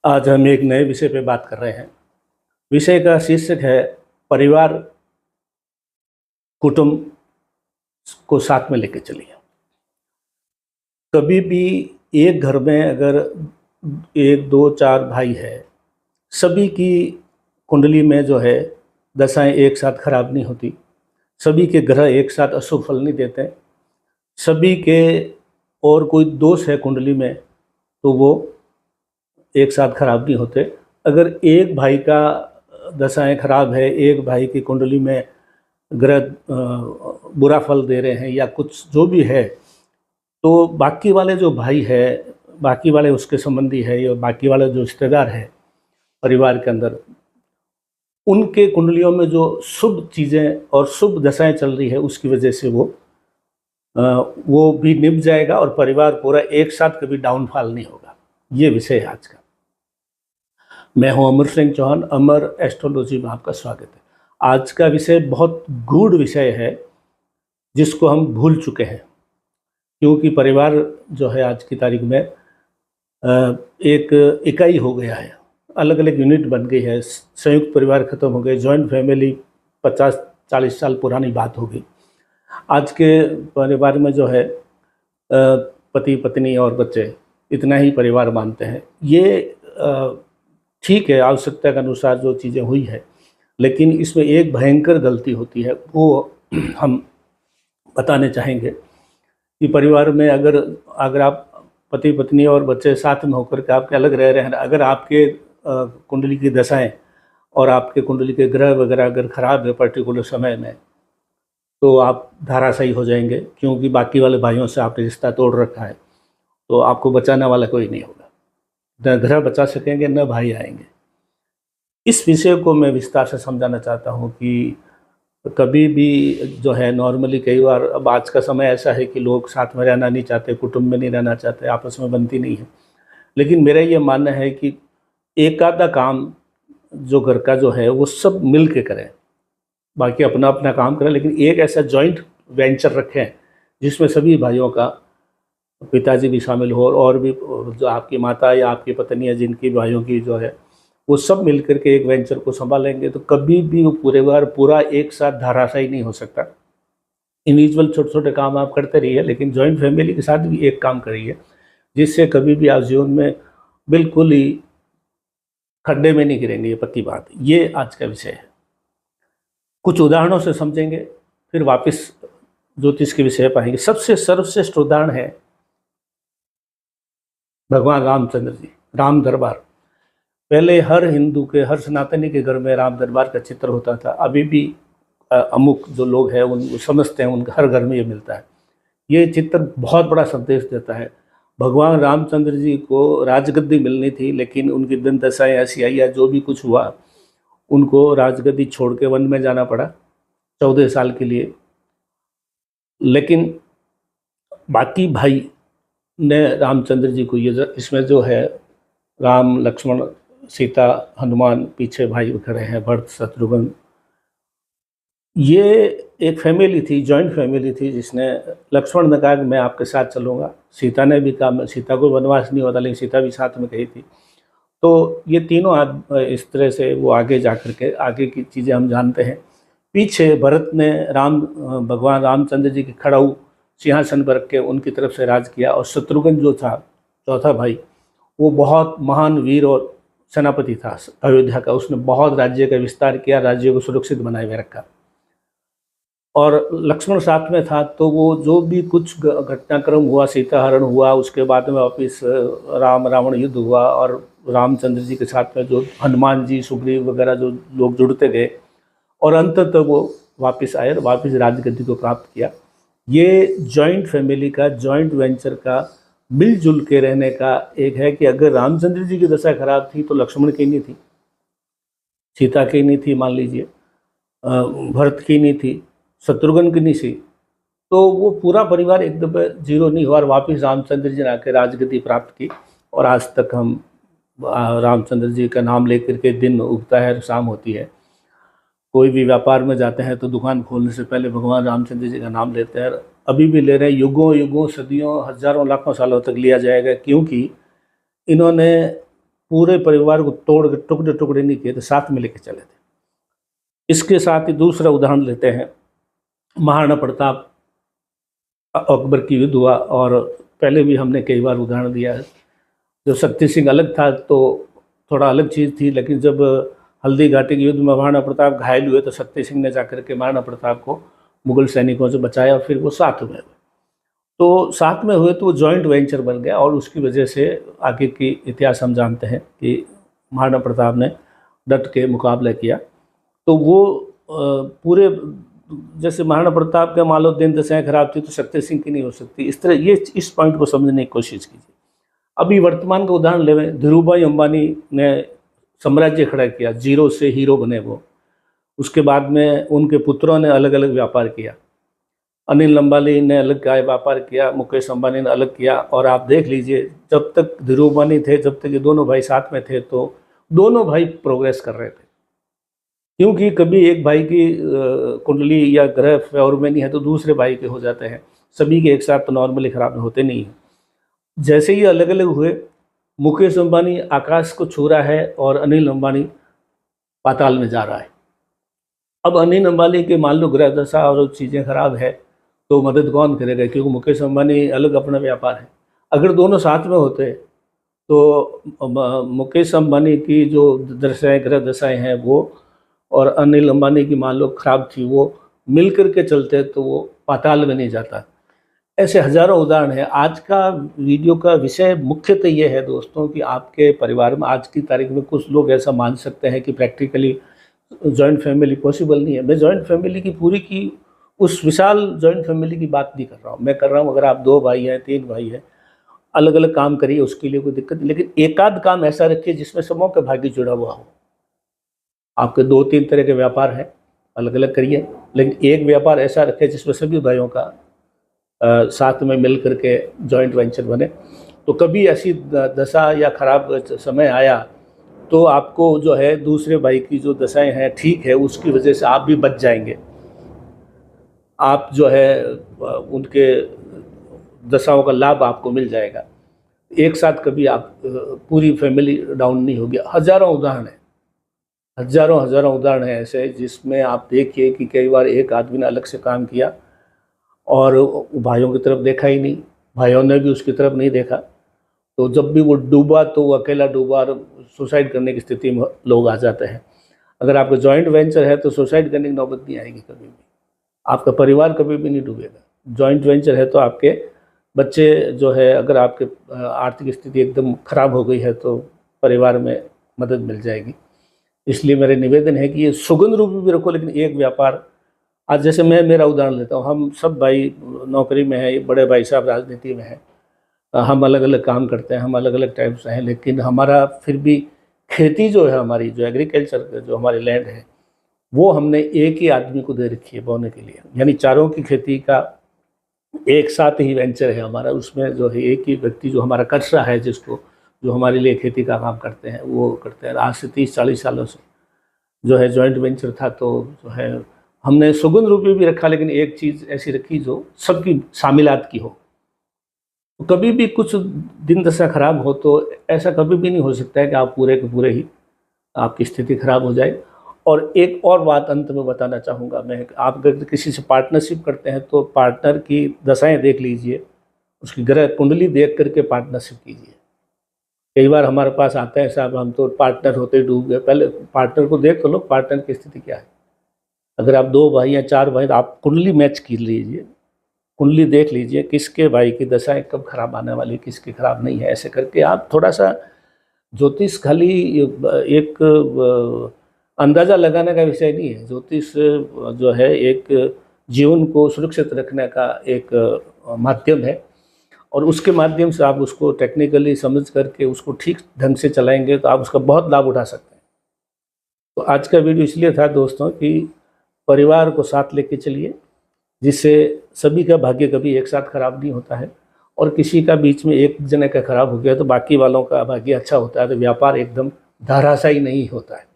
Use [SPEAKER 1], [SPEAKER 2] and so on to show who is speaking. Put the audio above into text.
[SPEAKER 1] आज हम एक नए विषय पे बात कर रहे हैं। विषय का शीर्षक है परिवार, कुटुंब को साथ में लेके चलिए। कभी भी एक घर में अगर 1, 2, 4 भाई है, सभी की कुंडली में जो है दशाएं एक साथ खराब नहीं होती, सभी के ग्रह एक साथ अशुभ फल नहीं देते, सभी के और कोई दोष है कुंडली में तो वो एक साथ खराब नहीं होते। अगर एक भाई का दशाएं खराब है, एक भाई की कुंडली में ग्रह बुरा फल दे रहे हैं या कुछ जो भी है, तो बाकी वाले जो भाई है, बाकी वाले उसके संबंधी है या बाकी वाले जो रिश्तेदार है परिवार के अंदर, उनके कुंडलियों में जो शुभ चीज़ें और शुभ दशाएं चल रही है उसकी वजह से वो भी निभ जाएगा और परिवार पूरा एक साथ कभी डाउनफॉल नहीं होगा। ये विषय है आज का। मैं हूं अमर सिंह चौहान, अमर एस्ट्रोलॉजी में आपका स्वागत है। आज का विषय बहुत गूढ़ विषय है जिसको हम भूल चुके हैं, क्योंकि परिवार जो है आज की तारीख में एक इकाई हो गया है, अलग अलग यूनिट बन गई है। संयुक्त परिवार खत्म हो गए, जॉइंट फैमिली 50-40 साल पुरानी बात हो गई। आज के परिवार में जो है पति पत्नी और बच्चे, इतना ही परिवार मानते हैं। ये ठीक है, आवश्यकता के अनुसार जो चीज़ें हुई है, लेकिन इसमें एक भयंकर गलती होती है, वो हम बताने चाहेंगे कि परिवार में अगर आप पति पत्नी और बच्चे साथ में होकर के आपके अलग रह रहे हैं, अगर आपके कुंडली की दशाएं और आपके कुंडली के ग्रह वगैरह अगर खराब है पर्टिकुलर समय में, तो आप धाराशायी हो जाएंगे, क्योंकि बाकी वाले भाइयों से आपने रिश्ता तोड़ रखा है, तो आपको बचाने वाला कोई नहीं होगा। न ग्रह बचा सकेंगे, न भाई आएंगे। इस विषय को मैं विस्तार से समझाना चाहता हूँ कि कभी भी जो है नॉर्मली कई बार, अब आज का समय ऐसा है कि लोग साथ में रहना नहीं चाहते, कुटुंब में नहीं रहना चाहते, आपस में बनती नहीं है। लेकिन मेरा ये मानना है कि एक आधा काम जो घर का जो है वो सब मिल के करें, बाकी अपना अपना काम करें, लेकिन एक ऐसा जॉइंट वेंचर रखें जिसमें सभी भाइयों का, पिताजी भी शामिल हो और भी जो आपकी माता या आपकी पत्नी है जिनकी भाइयों की जो है, वो सब मिलकर के एक वेंचर को संभालेंगे तो कभी भी वो पूरा एक साथ धाराशायी नहीं हो सकता। इंडिविजुअल छोटे छोटे काम आप करते रहिए, लेकिन जॉइंट फैमिली के साथ भी एक काम करिए, जिससे कभी भी आप जीवन में बिल्कुल ही खड्डे में नहीं गिरेंगे। ये पक्की बात। ये आज का विषय है। कुछ उदाहरणों से समझेंगे, फिर वापस ज्योतिष के विषय पाएंगे। सबसे सर्वश्रेष्ठ उदाहरण है भगवान रामचंद्र जी, राम दरबार। पहले हर हिंदू के, हर सनातनी के घर में राम दरबार का चित्र होता था। अभी भी अमुक जो लोग हैं उन समझते हैं, उनके हर घर में ये मिलता है। ये चित्र बहुत बड़ा संदेश देता है। भगवान रामचंद्र जी को राजगद्दी मिलनी थी, लेकिन उनकी दिन दशाएं ऐसी आई या जो भी कुछ हुआ, उनको राजगद्दी छोड़ के वन में जाना पड़ा 14 साल के लिए। लेकिन बाकी भाई ने रामचंद्र जी को, ये इसमें जो है राम, लक्ष्मण, सीता, हनुमान, पीछे भाई खड़े हैं भरत, शत्रुघ्न। ये एक फैमिली थी, जॉइंट फैमिली थी, जिसने लक्ष्मण ने कहा कि मैं आपके साथ चलूँगा। सीता ने भी कहा, सीता को वनवास नहीं होता, लेकिन सीता भी साथ में गई थी। तो ये तीनों इस तरह से वो आगे जा कर के आगे की चीज़ें हम जानते हैं। पीछे भरत ने भगवान रामचंद्र जी के खड़ाऊ सिंहासन पर रख के उनकी तरफ से राज किया, और शत्रुघ्न जो था चौथा भाई, वो बहुत महान वीर और सेनापति था अयोध्या का। उसने बहुत राज्य का विस्तार किया, राज्य को सुरक्षित बनाए हुए रखा। और लक्ष्मण साथ में था, तो वो जो भी कुछ घटनाक्रम हुआ, सीता हरण हुआ, उसके बाद में वापिस राम रावण युद्ध हुआ, और रामचंद्र जी के साथ में जो हनुमान जी, सुग्रीव वगैरह जो लोग जुड़ते गए, और अंततः वो वापस आए और वापस राजगद्दी को प्राप्त किया। ये जॉइंट फैमिली का, जॉइंट वेंचर का, मिलजुल के रहने का एक है कि अगर रामचंद्र जी की दशा खराब थी तो लक्ष्मण की नहीं थी, सीता की नहीं थी, मान लीजिए भरत की नहीं थी, शत्रुघ्न की नहीं थी, तो वो पूरा परिवार एकदम जीरो नहीं हुआ और वापस रामचंद्र जी ने आकर राजगद्दी प्राप्त की। और आज तक हम रामचंद्र जी का नाम लेकर के दिन उगता है, शाम होती है। कोई भी व्यापार में जाते हैं तो दुकान खोलने से पहले भगवान रामचंद्र जी का नाम लेते हैं। अभी भी ले रहे हैं, युगों युगों, सदियों, हजारों, लाखों सालों तक लिया जाएगा, क्योंकि इन्होंने पूरे परिवार को तोड़ के टुकड़े टुकड़े नहीं किए थे, साथ में लेके चले थे। इसके साथ ही दूसरा उदाहरण लेते हैं, महाराणा प्रताप अकबर की युद्ध हुआ, और पहले भी हमने कई बार उदाहरण दिया है। जब शक्ति सिंह अलग था तो थोड़ा अलग चीज़ थी, लेकिन जब हल्दी घाटी के युद्ध में महाराणा प्रताप घायल हुए तो शक्ति सिंह ने जाकर के महाराणा प्रताप को मुगल सैनिकों से बचाया, और फिर वो साथ में हुए। तो साथ में हुए तो वो जॉइंट वेंचर बन गया, और उसकी वजह से आगे की इतिहास हम जानते हैं कि महाराणा प्रताप ने डट के मुकाबला किया। तो वो पूरे, जैसे महाराणा प्रताप के मान लो दिन दशाएं खराब थी तो शक्ति सिंह की नहीं हो सकती, इस तरह ये इस पॉइंट को समझने की कोशिश कीजिए। अभी वर्तमान का उदाहरण लें, धीरूभाई अंबानी ने साम्राज्य खड़ा किया, जीरो से हीरो बने वो। उसके बाद में उनके पुत्रों ने अलग अलग व्यापार किया, अनिल अंबानी ने अलग का व्यापार किया, मुकेश अंबानी ने अलग किया। और आप देख लीजिए, जब तक धीरू अंबानी थे, जब तक ये दोनों भाई साथ में थे, तो दोनों भाई प्रोग्रेस कर रहे थे, क्योंकि कभी एक भाई की कुंडली या ग्रह फेवर में नहीं है तो दूसरे भाई के हो जाते हैं। सभी के एक साथ तो नॉर्मली खराब होते नहीं हैं। जैसे ही अलग अलग हुए, मुकेश अंबानी आकाश को छू रहा है और अनिल अंबानी पाताल में जा रहा है। अब अनिल अंबानी के मान लो ग्रह दशा और चीज़ें खराब है तो मदद कौन करेगा, क्योंकि मुकेश अंबानी अलग अपना व्यापार है। अगर दोनों साथ में होते तो मुकेश अंबानी की जो दशाएं, ग्रह दशाएं हैं वो, और अनिल अंबानी की मान लो खराब थी, वो मिल करके चलते तो वो पाताल में नहीं जाता। ऐसे हजारों उदाहरण हैं। आज का वीडियो का विषय मुख्यतः ये है दोस्तों कि आपके परिवार में आज की तारीख में कुछ लोग ऐसा मान सकते हैं कि प्रैक्टिकली जॉइंट फैमिली पॉसिबल नहीं है। मैं जॉइंट फैमिली की पूरी की उस विशाल जॉइंट फैमिली की बात नहीं कर रहा हूँ। मैं कर रहा हूँ अगर आप 2 भाई हैं, 3 भाई हैं, अलग अलग काम करिए, उसके लिए कोई दिक्कत नहीं, लेकिन एकाध काम ऐसा रखिए जिसमें सबों का भाग्य जुड़ा हुआ हो। आपके 2-3 तरह के व्यापार हैं, अलग अलग करिए, लेकिन एक व्यापार ऐसा रखें जिसमें सभी भाइयों का साथ में मिल करके जॉइंट वेंचर बने। तो कभी ऐसी दशा या खराब समय आया तो आपको जो है दूसरे भाई की जो दशाएं हैं ठीक है, उसकी वजह से आप भी बच जाएंगे। आप जो है उनके दशाओं का लाभ आपको मिल जाएगा। एक साथ कभी आप पूरी फैमिली डाउन नहीं होगी। हजारों उदाहरण हैं, हजारों उदाहरण हैं ऐसे, जिसमें आप देखिए कि कई बार एक आदमी ने अलग से काम किया और भाइयों की तरफ देखा ही नहीं, भाइयों ने भी उसकी तरफ नहीं देखा, तो जब भी वो डूबा तो वो अकेला डूबा और सुसाइड करने की स्थिति में लोग आ जाते हैं। अगर आपका जॉइंट वेंचर है तो सुसाइड करने की नौबत नहीं आएगी कभी भी, आपका परिवार कभी भी नहीं डूबेगा। जॉइंट वेंचर है तो आपके बच्चे जो है, अगर आपके आर्थिक स्थिति एकदम ख़राब हो गई है तो परिवार में मदद मिल जाएगी। इसलिए मेरे निवेदन है कि ये सुगंध रूप भी रखो, लेकिन एक व्यापार। आज जैसे मैं मेरा उदाहरण लेता हूँ, हम सब भाई नौकरी में हैं, बड़े भाई साहब राजनीति में हैं, हम अलग अलग काम करते हैं, हम अलग अलग टाइप से हैं, लेकिन हमारा फिर भी खेती जो है, हमारी जो एग्रीकल्चर जो हमारी लैंड है, वो हमने एक ही आदमी को दे रखी है बोने के लिए। यानी चारों की खेती का एक साथ ही वेंचर है हमारा। उसमें जो है एक ही व्यक्ति जो हमारा कर रहा है, जिसको जो हमारे लिए खेती का काम करते हैं वो करते हैं। आज से 30-40 सालों से जो है जॉइंट वेंचर था, तो जो है हमने सुगंध रूपी भी रखा, लेकिन एक चीज़ ऐसी रखी जो सबकी शामिलात की हो। तो कभी भी कुछ दिन दशा खराब हो तो ऐसा कभी भी नहीं हो सकता है कि आप पूरे के पूरे ही आपकी स्थिति खराब हो जाए। और एक और बात अंत में बताना चाहूँगा मैं, आप अगर किसी से पार्टनरशिप करते हैं तो पार्टनर की दशाएं देख लीजिए, उसकी ग्रह कुंडली देख करके पार्टनरशिप कीजिए। कई बार हमारे पास आता है साहब हम तो पार्टनर होते ही डूब गए। पहले पार्टनर को देख तो लो, पार्टनर की स्थिति क्या है। अगर आप 2 भाई या 4 भाई, तो आप कुंडली मैच कर लीजिए, कुंडली देख लीजिए किसके भाई की दशाएं कब खराब आने वाली, किसकी खराब नहीं है। ऐसे करके आप थोड़ा सा, ज्योतिष खाली एक अंदाज़ा लगाने का विषय नहीं है। ज्योतिष जो है एक जीवन को सुरक्षित रखने का एक माध्यम है, और उसके माध्यम से आप उसको टेक्निकली समझ करके उसको ठीक ढंग से चलाएंगे तो आप उसका बहुत लाभ उठा सकते हैं। तो आज का वीडियो इसलिए था दोस्तों कि परिवार को साथ लेके चलिए, जिससे सभी का भाग्य कभी एक साथ खराब नहीं होता है, और किसी का बीच में एक जने का खराब हो गया तो बाकी वालों का भाग्य अच्छा होता है, तो व्यापार एकदम धराशायी नहीं होता है।